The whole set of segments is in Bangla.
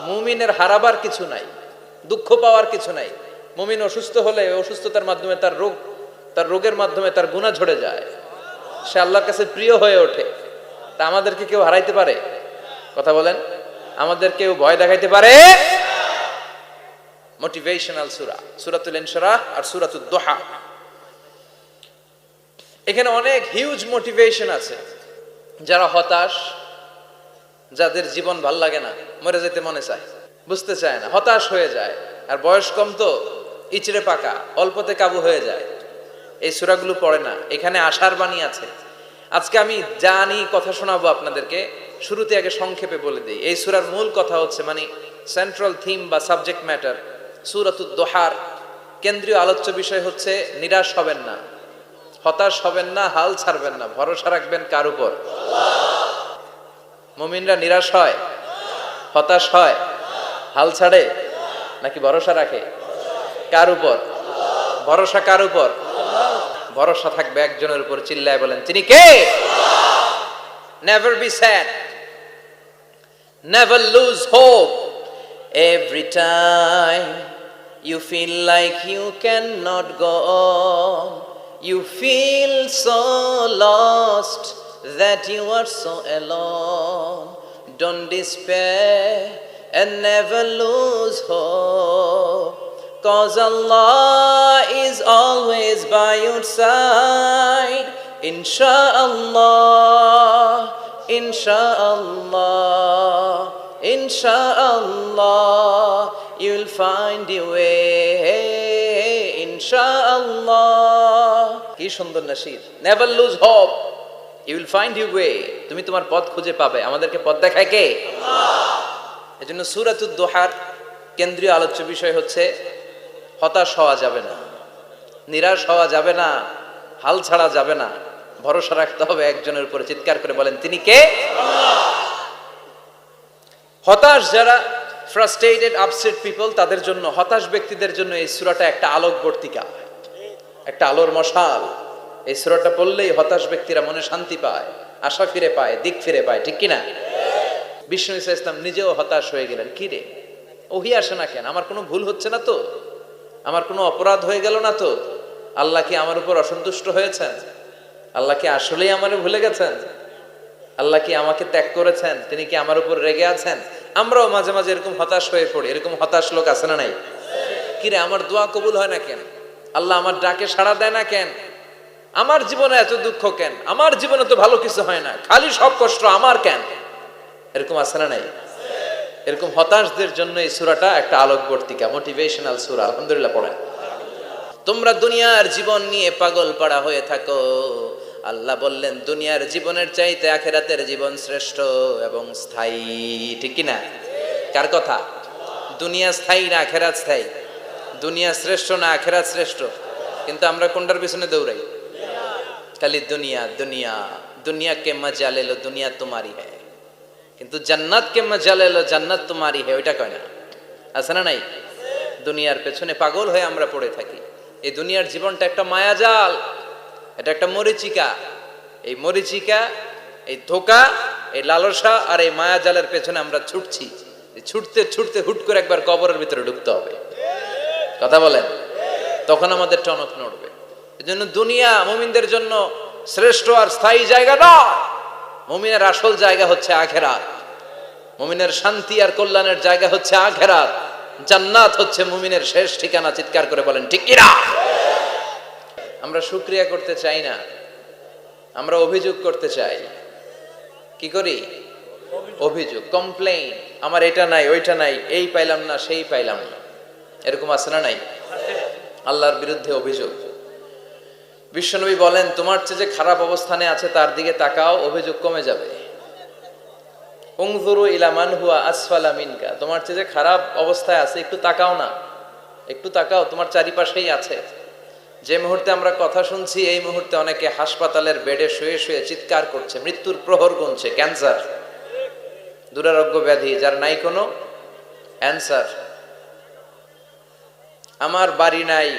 মুমিনের হারাবার কিছু নাই, দুঃখ পাওয়ার কিছু নাই। মুমিন অসুস্থ হলে অসুস্থতার মাধ্যমে তার রোগের মাধ্যমে তার গুনাহ ঝরে যায়, সে আল্লাহর কাছে প্রিয় হয়ে ওঠে। তা আমাদেরকে কেউ হারাইতে পারে? কথা বলেন, আমাদের কেউ ভয় দেখাইতে পারে? মোটিভেশনাল সূরা সূরাতুল ইনশিরাহ আর সূরাতুদ দুহা, এখানে অনেক হিউজ মোটিভেশন আছে। যারা হতাশ, যাদের জীবন ভাল লাগে না, মরে যেতে মনে চায়, বুঝতে চায় না, হতাশ হয়ে যায়, আর বয়স কম তো ইচড়ে পাকা, অল্পতে কাবু হয়ে যায়, এই সূরাগুলো পড়ে না। এখানে আশার বাণী আছে। আজকে আমি জানি কথা শোনাবো আপনাদেরকে, শুরুতে আগে সংক্ষেপে বলে দিই। এই সূরার মূল কথা হচ্ছে, মানে সেন্ট্রাল থিম বা সাবজেক্ট ম্যাটার সূরাতুদ দুহার কেন্দ্রীয় আলোচ্য বিষয় হচ্ছে নিরাশ হবেন না, হতাশ হবেন না, হাল ছাড়বেন না, ভরসা রাখবেন কার উপর? মুমিনরা নিরাশ হয়, হতাশ হয়, হাল ছাড়ে নাকি ভরসা রাখে? কার উপর ভরসা? কার উপর ভরসা থাকবে? একজনের উপর। চিল্লায় বলেন, তিনি কে? Never be sad, never lose hope. Every time you feel like you cannot go on, you feel so lost that you are so alone. Don't despair and never lose hope, 'cause Allah is always by your side. Insha'Allah, Insha'Allah, Insha'Allah, you'll find your way. Insha'Allah. কি সুন্দর nasheed! Never lose hope, you will find your way. তুমি তোমার পথ খুঁজে পাবে। আমাদেরকে পথ দেখায় কে? আল্লাহ। এজন্য সূরাতুদ দুহার কেন্দ্রীয় আলোচ্য বিষয় হচ্ছে হতাশ হওয়া যাবে না, নিরাশ হওয়া যাবে না, হাল ছাড়া যাবে না, ভরসা রাখতে হবে একজনের উপরে। চিৎকার করে বলেন, তিনি কে? আল্লাহ। হতাশ যারা, ফ্রাস্ট্রেটেড, আপসেট পিপল, তাদের জন্য, হতাশ ব্যক্তিদের জন্য এই সূরাটা একটা আলোকবর্তিকা, একটা আলোর মশাল। এই সূরাটা পড়লেই হতাশ ব্যক্তিরা মনে শান্তি পায়, আশা ফিরে পায়, দিক ফিরে পায়, ঠিক কিনা? বিষ্ণু ঈসা ইসলাম নিজেও হতাশ হয়ে গেলেন। কি রে, ওহি আসে না কেন? আমার কোনো ভুল হচ্ছে না তো? আমার কোনো অপরাধ হয়ে গেল না তো? আল্লাহ কি আমার উপর অসন্তুষ্ট হয়েছেন? আল্লাহ কি আসলেই আমারে ভুলে গেছেন? আল্লাহ কি আমাকে ত্যাগ করেছেন? তিনি কি আমার উপর রেগে আছেন? আমরাও মাঝে মাঝে এরকম হতাশ হয়ে পড়ি। এরকম হতাশ লোক আছে না নাই? কিরে, আমার দোয়া কবুল হয় না কেন? আল্লাহ আমার ডাকে সাড়া দেয় না কেন? আমার জীবনে এত দুঃখ কেন? আমার জীবনে তো ভালো কিছু হয় না, খালি সব কষ্ট আমার কেন? এরকম আছে না নাই? এরকম হতাশদের জন্য এই সূরাটা একটা আলোকবর্তিকা, মোটিভেশনাল সূরা। আলহামদুলিল্লাহ পড়েন। তোমরা দুনিয়ার জীবন নিয়ে পাগল পাড়া হয়ে থাকো, আল্লাহ বললেন দুনিয়ার জীবনের চাইতে আখিরাতের জীবন শ্রেষ্ঠ এবং স্থায়ী, ঠিক কি না? কার কথা? দুনিয়া স্থায়ী না আখিরাত স্থায়ী? দুনিয়া শ্রেষ্ঠ না আখিরাত শ্রেষ্ঠ? কিন্তু আমরা কোনটার পিছনে দৌড়াই? খালি দুনিয়া দুনিয়া। দুনিয়া কে মজা লে লো, দুনিয়া তোমারি হ্যায়। কিন্তু জান্নাত কে মজা লে লো, জান্নাত তোমারি হ্যায়, ওইটা কয় না? আছে না নাই? দুনিয়ার পেছনে পাগল হয়ে আমরা পড়ে থাকি। এই দুনিয়ার জীবনটা একটা মায়াজাল, এটা একটা মরিচিকা। এই মরিচিকা, এই ধোঁকা, এই লালসা আর এই মায়াজালের পেছনে আমরা ছুটছি। ছুটতে ছুটতে হুট করে একবার কবরের ভিতরে ঢুকতে হবে। কথা বলেন, তখন আমাদের টনক নড়বে। এজন্য দুনিয়া মুমিনদের জন্য শ্রেষ্ঠ আর স্থায়ী জায়গা নয়। মুমিনের আসল জায়গা হচ্ছে আখিরাত। মুমিনের শান্তি আর কল্যাণের জায়গা হচ্ছে আখিরাত। জান্নাত হচ্ছে মুমিনের শেষ ঠিকানা। চিৎকার করে বলেন, ঠিক কিনা? আমরা শুকরিয়া করতে চাই না, আমরা অভিযোগ করতে চাই। কি করি? অভিযোগ, কমপ্লেইন। আমার এটা নাই, ওইটা নাই, এই পাইলাম না, সেই পাইলাম না। এরকম আছে না নাই? আল্লাহর বিরুদ্ধে অভিযোগ। বিশ্বনবী বলেন, তোমার চেয়ে যে খারাপ অবস্থানে আছে তার দিকে তাকাও, অভিযোগ কমে যাবে। উনজুরু ইলা মান হুয়া আসফালা মিনকা, তোমার চেয়ে যে খারাপ অবস্থায় আছে একটু তাকাও না, একটু তাকাও, তোমার চারিপাশেই আছে। যে মুহূর্তে আমরা কথা শুনছি এই মুহূর্তে অনেকে হাসপাতালের বেডে শুয়ে শুয়ে চিৎকার করছে, মৃত্যুর প্রহর গুনছে। ক্যান্সার, দুরারোগ্য ব্যাধি, যার নাই কোনো অ্যান্সার। আমার বাড়ি নাই,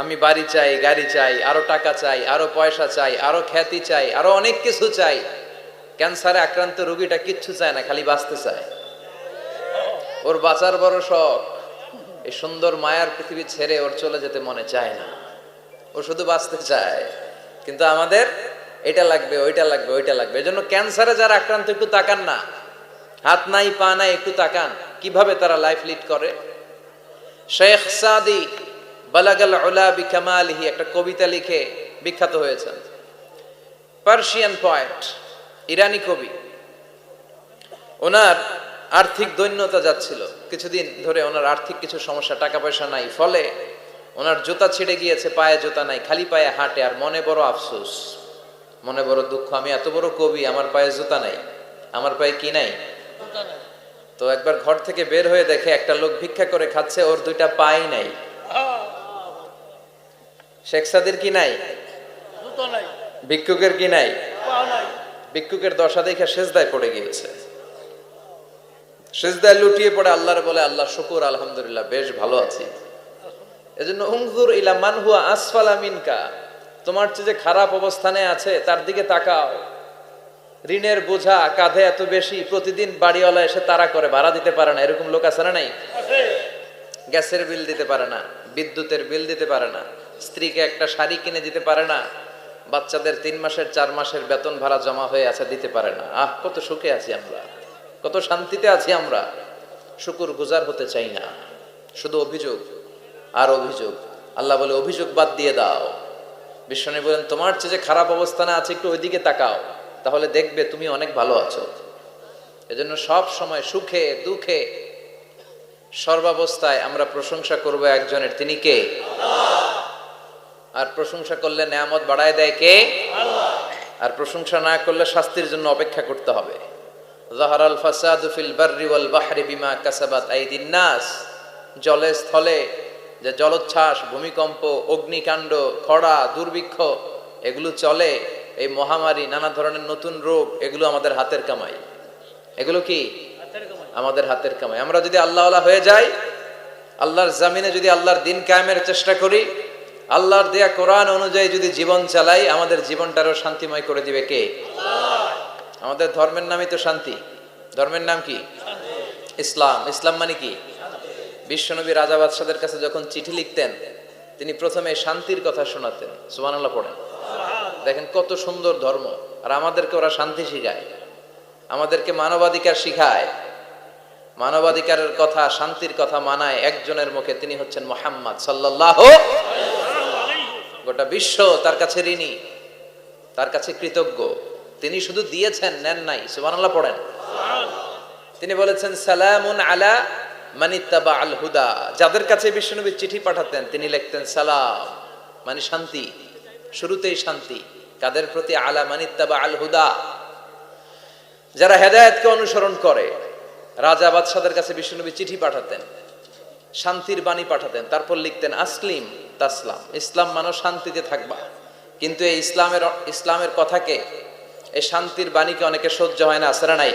আমি বাড়ি চাই, গাড়ি চাই, আরো টাকা চাই, আরো পয়সা চাই, আরো খ্যাতি চাই, আরো অনেক কিছু চাই। ক্যান্সারে আক্রান্ত রোগীটা কিচ্ছু চায় না, খালি বাঁচতে চায়। ওর বাঁচার বড় শখ, এই সুন্দর মায়ার পৃথিবী ছেড়ে ওর চলে যেতে মনে চায় না, ও শুধু বাঁচতে চায়। কিন্তু আমাদের এটা লাগবে, ওইটা লাগবে, ওইটা লাগবে। এজন্য ক্যান্সারে যারা আক্রান্ত একটু তাকান না, হাত নাই পা নাই, একটু তাকান কিভাবে তারা লাইফ লিড করে। শেখ সাদি বালাগাল উলা বিকামালিহি একটা কবিতা লিখে বিখ্যাত হয়েছেন। পার্সিয়ান পয়েট, ইরানি কবি। ওনার আর্থিক দৈন্যতা যাচ্ছিল, কিছুদিন ধরে ওনার আর্থিক কিছু সমস্যা, টাকা পয়সা নাই, ফলে ওনার জুতা ছিঁড়ে গিয়েছে, পায়ে জুতা নাই, খালি পায়ে হাঁটে, আর মনে বড় আফসোস, মনে বড় দুঃখ, আমি এত বড় কবি, আমার পায়ে জুতা নাই, আমার পায়ে কি নাই। তো একবার ঘর থেকে বের হয়ে দেখে একটা লোক ভিক্ষা করে খাচ্ছে, ওর দুইটা পাই নাই। শেখ সাদির কি নাই? ভিক্ষুকের কি নাই? ভিক্ষুকের দশা দেখে সেজদায় পড়ে গিয়েছে, সেজদায় লুটিয়ে পড়ে আল্লাহর বলে, আল্লাহ শুকুর, আলহামদুলিল্লাহ বেশ ভালো আছি। এজন্য উনজুর ইলা মান হুয়া আসফালা মিনকা, তোমার চেয়ে যে খারাপ অবস্থানে আছে তার দিকে তাকাও। ঋণের বোঝা কাঁধে এত বেশি, প্রতিদিন বাড়িওয়ালা এসে তাড়া করে, ভাড়া দিতে পারে না, এরকম লোক আছে না নাই? গ্যাসের বিল দিতে পারে না, বিদ্যুতের বিল দিতে পারে না, স্ত্রীকে একটা শাড়ি কিনে দিতে পারে না, বাচ্চাদের 3 মাসের 4 মাসের বেতন ভাড়া জমা হয়ে আছে, দিতে পারে না। কত সুখে আছি আমরা, কত শান্তিতে আছি আমরা, শুকুর গুজার হতে চাই না, শুধু অভিযোগ আর অভিযোগ। আল্লাহ বলে অভিযোগ বাদ দিয়ে দাও। বিশ্বনবী বলেন, তোমার চেয়ে যে খারাপ অবস্থানে আছে একটু ওইদিকে তাকাও, তাহলে দেখবে তুমি অনেক ভালো আছো। এজন্য সব সময় সুখে দুঃখে সর্বাবস্থায় আমরা প্রশংসা করব একজনের, তিনি কে? আর প্রশংসা করলে নেয়ামত বাড়ায় দেয় কে? আর প্রশংসা না করলে শাস্তির জন্য অপেক্ষা করতে হবে। যাহারাল ফাসাদু ফিল বাররি ওয়াল বাহরি বিমা কাসাবাত আইদিন নাস, জলে স্থলে যে জলোচ্ছ্বাস, ভূমিকম্প, অগ্নিকাণ্ড, খরা, দুর্ভিক্ষ এগুলো চলে, এই মহামারী, নানা ধরনের নতুন রোগ, এগুলো আমাদের হাতের কামাই। এগুলো কি আমাদের হাতের কামাই। আমরা যদি আল্লাহওয়ালা হয়ে যাই, আল্লাহর জামিনে যদি আল্লাহর দিন কায়েমের চেষ্টা করি, আল্লাহর দেয়া কোরআন অনুযায়ী যদি জীবন চালাই, আমাদের জীবনটারও শান্তিময় করে দিবে কে? আমাদের ধর্মের নামই তো শান্তি। ধর্মের নাম কি? ইসলাম। ইসলাম মানে কি? বিশ্বনবী রাজা বাদশাদের কাছে যখন চিঠি লিখতেন, তিনি প্রথমে শান্তির কথা শোনাতেন। সুবহানাল্লাহ পড়েন। দেখেন কত সুন্দর ধর্ম। আর আমাদেরকে ওরা শান্তি শিখায়, আমাদেরকে মানবাধিকার শিখায়, মানবাধিকারের কথা, শান্তির কথা মানায় একজনের মুখে, তিনি হচ্ছেন মুহাম্মদ সাল্লাল্লাহু আলাইহি ওয়াসাল্লাম। গোটা বিশ্ব তার কাছে ঋণী, তার কাছে কৃতজ্ঞ। তিনি শুধু দিয়েছেন, নেন নাই। সুবহানাল্লাহ পড়েন। তিনি বলেছেন, সালামুন আলা মানিত্তাবা আল হুদা। যাদের কাছে বিশ্বনবী চিঠি পাঠাতেন, তিনি লিখতেন সালাম, মানে শান্তি, শুরুতেই শান্তি। কাদের প্রতি? আলা মানিত্তাবা আল হুদা, যারা হেদায়েতকে অনুসরণ করে। রাজা বাদশাদের কাছে বিশ্বনবী চিঠি পাঠাতেন, শান্তির বাণী পাঠাতেন, তারপর লিখতেন আসলিম তাসলাম, ইসলাম মানো শান্তিতে থাকবা। কিন্তু এই ইসলামের কথাকে, এই শান্তির বাণীকে অনেকে সহ্য হয় না, আছে না নাই?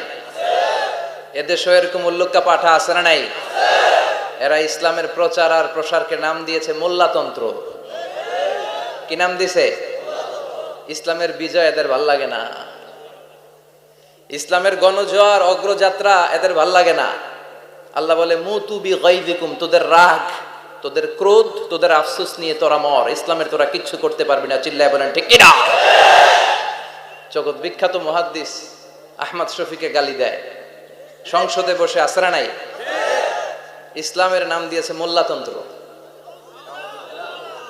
এদেশও এরকম উল্লুক্কা পাঠা আছে না নাই? এরা ইসলামের প্রচার আর প্রসারকে নাম দিয়েছে মোল্লাতন্ত্র। কি নাম দিছে? ইসলামের বিজয় এদের ভাল লাগে না, ইসলামের গণজোয়ার অগ্রযাত্রা এদের ভাল লাগে না। আল্লাহ বলে, মুতু বিগাইযিকুম, তোদের রাগ, তোদের ক্রোধ, তোদের আফসোস নিয়ে তোরা মর, ইসলামের তোরা কিচ্ছু করতে পারবি না। চিল্লায় বলেন ঠিক কিনা? জগৎ বিখ্যাত মুহাদ্দিস আহমদ শফিকে গালি দেয়, সংসদে বসে, আসরা নাই? ইসলামের নাম দিয়েছে মোল্লাতন্ত্র।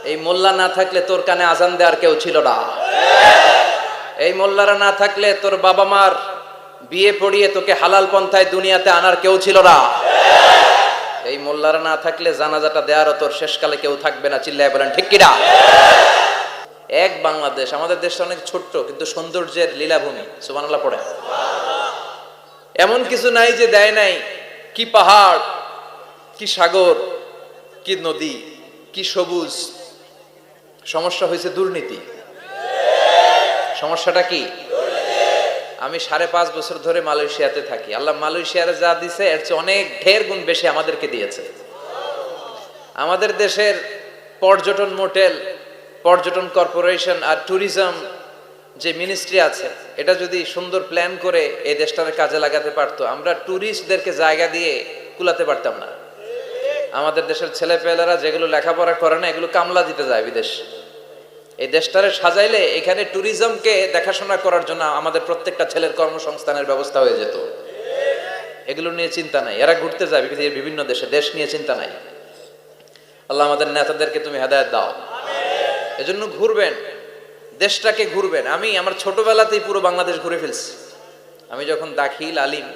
এই মোল্লা না থাকলে তোর কানে আজান দেওয়ার কেউ ছিল না, এই মোল্লারা না থাকলে তোর বাবা মার বিয়ে পড়িয়ে তোকে হালাল পন্থায় দুনিয়াতে আনার কেউ ছিল না, এই মোল্লারা না থাকলে জানাজাটা দেওয়ারও তোর শেষকালে কেউ থাকবে না। চিল্লায় বলেন ঠিক কিনা? এক বাংলাদেশ, আমাদের দেশটা অনেক ছোট্ট কিন্তু সৌন্দর্যের লীলাভূমি। সুবহানাল্লাহ পড়ে। এমন কিছু নাই যে দেয় নাই। কি পাহাড়, কি সাগর, কি নদী, কি সবুজ। সমস্যা হয়েছে দুর্নীতি। সমস্যাটা কি? আমি 5.5 বছর ধরে মালয়েশিয়াতে থাকি। আল্লাহ মালয়েশিয়ার যা দিছে এর চেয়ে অনেক ঢের গুণ বেশি আমাদেরকে দিয়েছে। আমাদের দেশের পর্যটন মোটেল, পর্যটন কর্পোরেশন আর ট্যুরিজম যে মিনিস্ট্রি আছে, এটা যদি সুন্দর প্ল্যান করে এই দেশটার কাজে লাগাতে পারতো, আমরা ট্যুরিস্টদেরকে জায়গা দিয়ে কুলাতে পারতাম না। আমাদের দেশের ছেলেপেলেরা যেগুলো লেখাপড়া করে না, এগুলো কামলা দিতে যায় বিদেশ। এই দেশটারে সাজাইলে এখানে ট্যুরিজমকে দেখাশোনা করার জন্য আমাদের প্রত্যেকটা ছেলের কর্মসংস্থানের ব্যবস্থা হয়ে যেত। এগুলো নিয়ে চিন্তা নাই, এরা ঘুরতে যায় পৃথিবীর বিভিন্ন দেশে, দেশ নিয়ে চিন্তা নাই। আল্লাহ আমাদের নেতাদেরকে তুমি হেদায়েত দাও, এজন্য ঘুরবেন, দেশটাকে ঘুরবেন। আমি আমার ছোটবেলাতেই পুরো বাংলাদেশ ঘুরে ফেলছি। আমি যখন দাখিল আলিম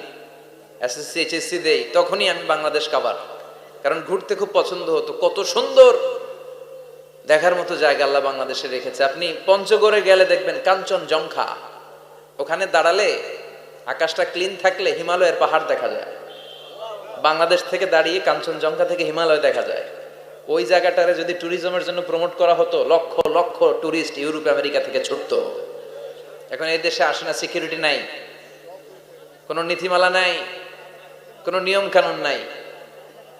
এসএসসি এইচএসসি দেই, তখনই আমি বাংলাদেশ কাবার, কারণ ঘুরতে খুব পছন্দ হতো। কত সুন্দর দেখার মতো জায়গা আল্লাহ বাংলাদেশে রেখেছে। আপনি পঞ্চগড়ে গেলে দেখবেন কাঞ্চনজঙ্ঘা, ওখানে দাঁড়ালে আকাশটা ক্লিন থাকলে হিমালয়ের পাহাড় দেখা যায়। বাংলাদেশ থেকে দাঁড়িয়ে কাঞ্চনজঙ্ঘা থেকে হিমালয় দেখা যায়। ওই জায়গাটারে যদি ট্যুরিজমের জন্য প্রমোট করা হতো, lakh lakh tourist Europe America থেকে ছুটতো। এখন এই দেশে আসে না, সিকিউরিটি নাই, কোনো নীতিমালা নাই, কোনো নিয়ম কানুন নাই।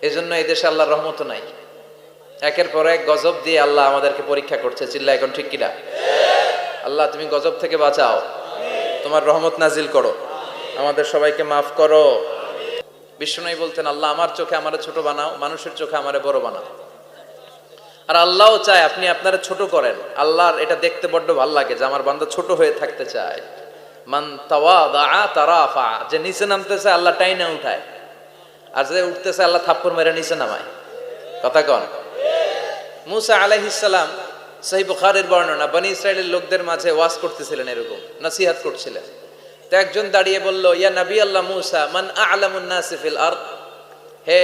এজন্য এই দেশে আল্লাহর রহমত নাই। একের পর এক গজব দিয়ে আল্লাহ আমাদেরকে পরীক্ষা করছে। চিল্লা এখন ঠিক কিনা? আল্লাহ তুমি গজব থেকে বাঁচাও, তোমার রহমত নাজিল করো, আমাদের সবাইকে মাফ করো। বিষ্ণু বলতেন, আল্লাহ আমার চোখে আমারে ছোট বানাও, মানুষের চোখে আমারে বড় বানাও। আর আল্লাহও চায় আপনি আপনারা ছোট করেন। আল্লাহর এটা দেখতে বড্ড ভালো লাগে যে আমার বান্দা ছোট হয়ে থাকতে চায়। মান তাওয়াদা তারাফা, যে নিচে নামতেছে আল্লাহ টাইনা উঠায়, আর যে উঠতেছে আল্লাহ থাপ্পড় মেরে নিচে নামায়। কথা কন? মুসা আলাইহিস সালাম, সহিহ বুখারীর বর্ণনা, বনি ইসরাইলের লোকদের মাঝে ওয়াজ করতেছিলেন, এরকম নসিহত করছিলেন। তো একজন দাঁড়িয়ে বলল, ইয়া নবী আল্লাহ মুসা, মান আ'লামুন নাসি ফিল আরদ, হে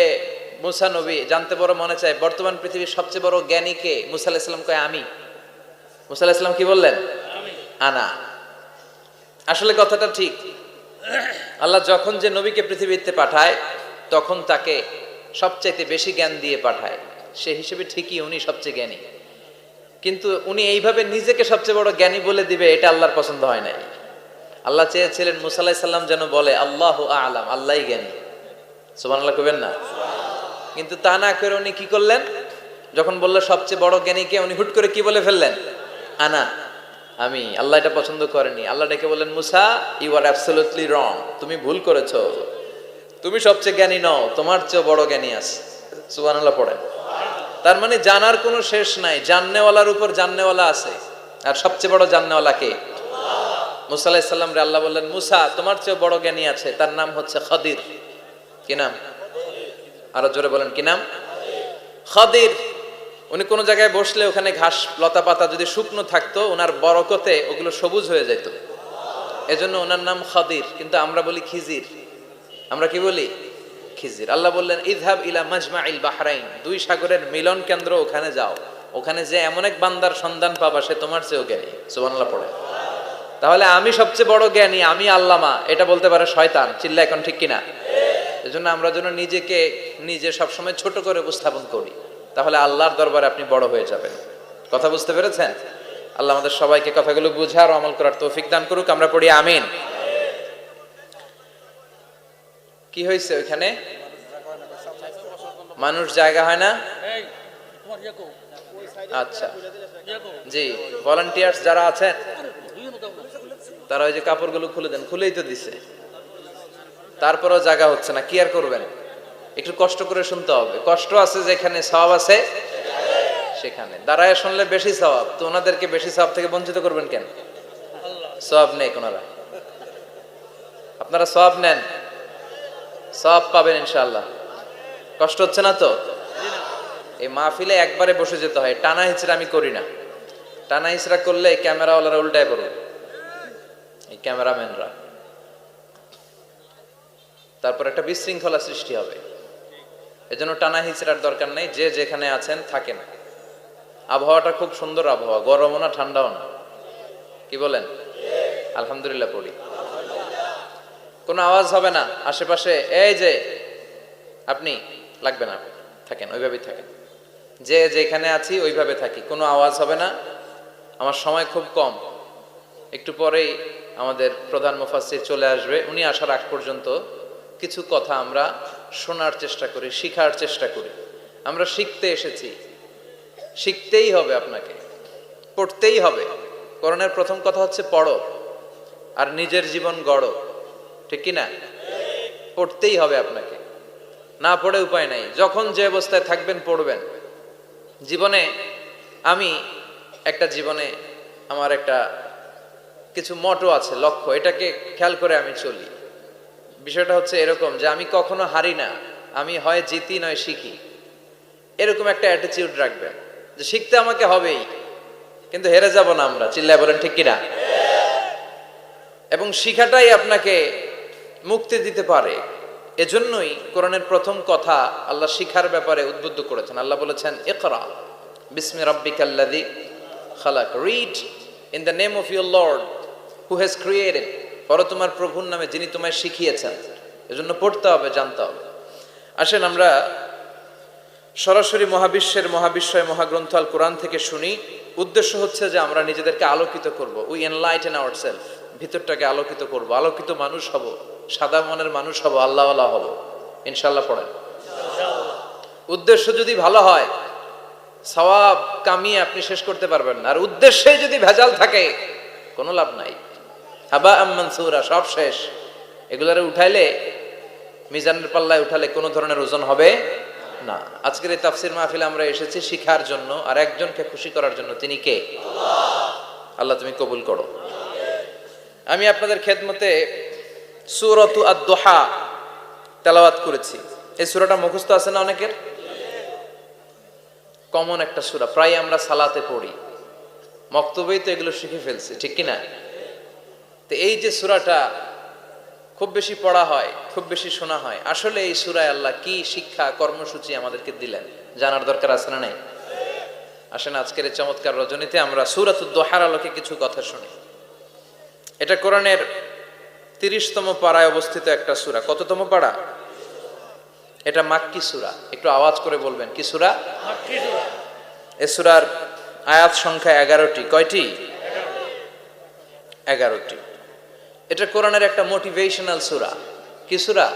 মুসা নবী, জানতে বড় মনে চায় বর্তমান পৃথিবীর সবচেয়ে বড় জ্ঞানী কে? মুসা আলাইহিস সালাম কয় আমি। মুসা আলাইহিস সালাম কি বললেন? আনা। আসলে কথাটা ঠিক। আল্লাহ যখন যে নবীকে পৃথিবীতে পাঠায়, তখন তাকে সবচাইতে বেশি জ্ঞান দিয়ে পাঠায়। সে হিসেবে ঠিকই উনি সবচেয়ে জ্ঞানী, কিন্তু উনি এইভাবে নিজেকে সবচেয়ে বড় জ্ঞানী বলে দিবে, এটা আল্লাহর পছন্দ হয় নাই। আল্লাহ চেয়েছিলেন মুসা আলাইহিস সালাম যেন বলে আল্লাহু আ'লাম, আল্লাহই জ্ঞানী। সুবহানাল্লাহ কইবেন না? কিন্তু তা না করে উনি কি করলেন? যখন বলল সবচেয়ে বড় জ্ঞানী কে, উনি হুট করে কি বলে ফেললেন? আনা, আমি। আল্লাহ এটা পছন্দ করেনি। আল্লাহ ডেকে বললেন, মুসা ইউ আর অ্যাবসলিউটলি রং, তুমি ভুল করেছো, তুমি সবচেয়ে জ্ঞানী নও, তোমার চেয়ে বড় জ্ঞানী আছে। সুবহানাল্লাহ পড়েন। তার মানে জানার কোনো শেষ নাই, জাননেওয়ালার উপর জাননেওয়ালা আছে। আর সবচেয়ে বড় জাননেওয়ালা কে? মুসা আলাইহিস সালাম রে আল্লাহ বললেন, মুসা তোমার চেয়ে বড় জ্ঞানী আছে, তার নাম হচ্ছে খাদির। কি নাম? আরো জোরে বলেন, কি নাম? খাদির। উনি কোন জায়গায় বসলে ওখানে ঘাস লতা পাতা যদি শুকনো থাকতো, ওনার বরকতে ওগুলো সবুজ হয়ে যেত, এজন্য ওনার নাম খাদির। কিন্তু আমরা বলি খিজির। আমরা কি বলি? খিজির। আল্লাহ বললেন, ইযহাব ইলা মাজমাইল বাহরাইন, দুই সাগরের মিলন কেন্দ্র, ওখানে যাও, ওখানে যে এমন এক বান্দার সন্ধান পাবা সে তোমার চেয়েও জ্ঞানী। সুবহানাল্লাহ পড়ে। তাহলে আমি সবচেয়ে বড় জ্ঞানী, আমি আল্লামা, এটা বলতে পারে শয়তান। চিল্লা এখন ঠিক কিনা? এজন্য আমরা যেন নিজেকে নিজে সবসময় ছোট করে উপস্থাপন করি, তাহলে আল্লাহর দরবারে আপনি বড় হয়ে যাবেন। কথা বুঝতে পেরেছেন? আল্লাহ আমাদের সবাইকে কথাগুলো বুঝার ও আমল করার তৌফিক দান করুক। আমরা পড়ি আমিন। কি হয়েছে ওইখানে? মানুষ জায়গা হয় না? আচ্ছা জি, ভলান্টিয়ার্স যারা আছেন তারা ওই যে কাপড়গুলো খুলে দেন। খুলেই তো দিছে, তারপরেও জায়গা হচ্ছে না। কি আর করবেন? একটু কষ্ট করে শুনতে হবে। কষ্ট আছে যেখানে, সওয়াব আছে সেখানে। দাঁড়ায় শুনলে বেশি সওয়াব, তো ওনাদেরকে বেশি সওয়াব থেকে বঞ্চিত করবেন কেন? সওয়াব নেই ওনারা, আপনারা সওয়াব নেন, সওয়াব পাবেন ইনশাআল্লাহ। কষ্ট হচ্ছে না তো? এই মাহফিলে একবারে বসে যেতে হয়, টানা হিচড়া আমি করি না। টানা হিচড়া করলে ক্যামেরাওয়ালারা উল্টায় পড়বে, এই ক্যামেরাম্যানরা, তারপর একটা বিশৃঙ্খলা সৃষ্টি হবে। এজন্য টানা হিচড়ার দরকার নেই। যে যেখানে আছেন থাকেন। আবহাওয়াটা খুব সুন্দর আবহাওয়া, গরমও না ঠান্ডাও না। কি বলেন? আলহামদুলিল্লাহ পড়ি। কোনো আওয়াজ হবে না আশেপাশে। এই যে আপনি লাগবে না, থাকেন ওইভাবেই থাকেন। যে যেখানে আছি ওইভাবে থাকি, কোনো আওয়াজ হবে না। আমার সময় খুব কম, একটু পরেই আমাদের প্রধান মুফাসসির চলে আসবে। উনি আসার আগ পর্যন্ত কিছু কথা আমরা শোনার চেষ্টা করি, শিখার চেষ্টা করি। আমরা শিখতে এসেছি, শিখতেই হবে, আপনাকে পড়তেই হবে। কোরআনের প্রথম কথা হচ্ছে পড়ো আর নিজের জীবন গড়ো। ঠিক কি না? পড়তেই হবে আপনাকে, না পড়ে উপায় নাই, যখন যে অবস্থায় থাকবেন পড়বেন। জীবনে আমি জীবনে আমার কিছু মটো আছে, লক্ষ্য, এটাকে খেয়াল করে আমি চলি। বিষয়টা হচ্ছে এরকম যে আমি কখনো হারি না, আমি হয় জিতি নয় শিখি, এরকম একটা অ্যাটিটিউড রাখবেন যে শিখতে আমাকে হবেই, কিন্তু হেরে যাব না আমরা। চিল্লায় বলেন ঠিক কিনা? এবং শিখাটাই আপনাকে মুক্তি দিতে পারে। এজন্যই কোরআনের প্রথম কথা আল্লাহ শিখার ব্যাপারে উদ্বুদ্ধ করেছেন। আল্লাহ বলেছেন, ইকরা বিসমি রাব্বিকাল্লাযী খালাক, read in the name of your lord who has created, পড়ো তোমার প্রভুর নামে যিনি তোমায় শিখিয়েছেন। এজন্য পড়তে হবে, জানতে হবে। আসেন আমরা সরাসরি মহাবিশ্বয় মহাগ্রন্থ আল কোরআন থেকে শুনি। উদ্দেশ্য হচ্ছে যে আমরা নিজেদেরকে আলোকিত করব, উই এনলাইটেন আওয়ারসেলফ, ভিতরটাকে আলোকিত করব, আলোকিত মানুষ হব, সাদা মনের মানুষ হব, আল্লাহওয়ালা হব ইনশাআল্লাহ। পড়েন। উদ্দেশ্য যদি ভালো হয়, সওয়াব কামিয়ে আপনি শেষ করতে পারবেন না। আর উদ্দেশ্যে যদি ভেজাল থাকে, কোনো লাভ নাই। হাবা মানসুরা, সব শেষ। এগুলারে উঠাইলে, মিজানের পাল্লায় উঠালে কোনো ধরনের ওজন হবে না। আজকের এই তাফসির মাহফিলে আমরা এসেছি শিখার জন্য, আর একজনকে খুশি করার জন্য। তিনি কে? আল্লাহ তুমি কবুল করো। আমি আপনাদের খেদমতে সূরাতু আদ-দুহা তেলাওয়াত করেছি। এই সূরাটা মুখস্থ আছে না অনেকের? কমন একটা সূরা, প্রায় আমরা সালাতে পড়ি, মক্তবেই তো এগুলো শিখে ফেলছি, ঠিক কিনা? তো এই যে সূরাটা খুব বেশি পড়া হয়, খুব বেশি শোনা হয়, আসলে এই সূরায় আল্লাহ কি শিক্ষা কর্মসূচি আমাদেরকে দিলেন জানার দরকার আছে না নাই? আসেন আজকের এই চমৎকার রজনীতে আমরা সূরাতুদ দুহার আলোকে কিছু কথা শুনি। এটা কোরআনের 30তম পারায় অবস্থিত একটা সূরা। কততম পারা? এটা মাক্কি সূরা। একটু আওয়াজ করে বলবেন, কি সূরা? মাক্কি সূরা। এই সূরার আয়াত সংখ্যা 11টি। কয়টি? 11টি। এটা কোরআনের একটা মোটিভেশনাল সূরা। কি সূরা?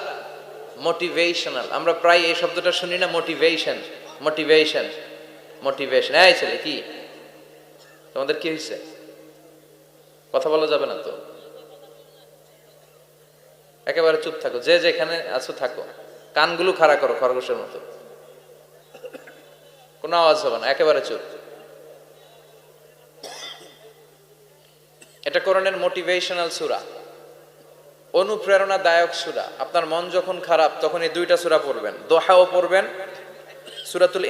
মোটিভেশনাল। আমরা প্রায় এই শব্দটা শুনি না, মোটিভেশন, মোটিভেশন, মোটিভেশন। এই ছেলে কি তোমাদের কি হয়েছে? কথা বলা যাবে না তো, একেবারে চুপ থাকো, যে যেখানে আছো থাকো, কানগুলো খাড়া করো খরগোশের মতো, কোনো আওয়াজ হবে না, একেবারে চুপ। এটা কোরআনের মোটিভেশনাল সূরা, অনুপ্রেরণাদায়ক সূরা। আপনার মন যখন খারাপ তখন এই দুইটা সূরা পড়বেন, দোহাও পড়বেন, সূরাতুল